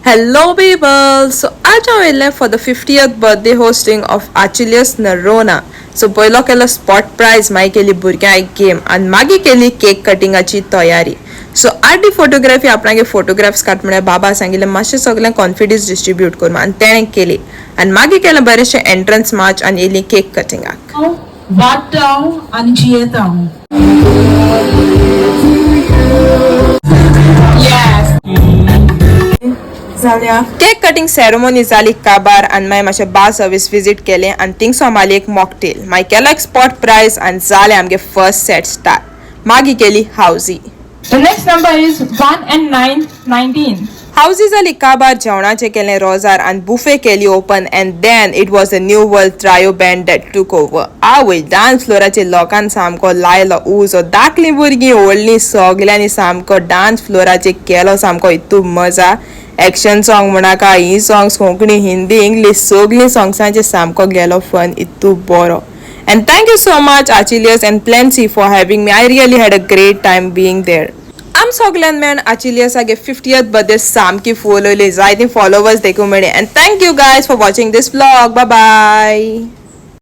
Hello people! So आज हांव येयलें for the 50th birthday hosting of ARCHILLEUS Narona. So पयलो केलो स्पॉट प्राइज, मागीर केली भुरग्यां एक गेम आनी मागीर केली केक कटिंगाची तयारी. सो आर्टी फोटोग्राफी आपणागे फोटोग्राफ्स काड म्हळ्यार बाबा सांगिल्लें मातशें सगळ्यांक कॉन्फिडन्स डिस्ट्रीब्यूट कर आनी तेणें केली आनी मागीर केलें बरेंशें एंट्रन्स मार्च आनी येयली केक कटिंगाक. वाडटाव आनी जियेताव. केक कटिंग सेरेमोनी जाली काबार आनी मागीर मातशें बार सर्वीस विजीट केलें आनी थिंगसो आमली एक मॉकटेल मागीर केलो एक स्पॉट प्राइज आनी जालें आमगे फर्स्ट सेट स्टार्ट. मागीर केली हावजी. The next number is 1 and 9, 19. हावजी जाली काबार जेवणाचें केलें रोजार आनी बुफे केली open and then it was a new world trio band that took over. आवय डान्स फ्लोराचेर लोकांन सामको लायलो उजो. धाकलीं भुरगीं व्हडलीं सगल्यांनी सामको डान्स फ्लोराचेर केलो सामको इतू मजा. एक्शन सॉंग म्हणाका, ही सॉंग्स कोंकणी हिंदी इंग्लीश सगलीं सॉंग्सांचेर सामको गेलो फन इतू बरो. And thank you so much ARCHILLEUS and Plenty for having me. I really had a great time being there. I'm so glad man ARCHILLEUS age 50th birthday samki follow le zayti followers dekhu mede and thank you guys for watching this vlog. Bye bye.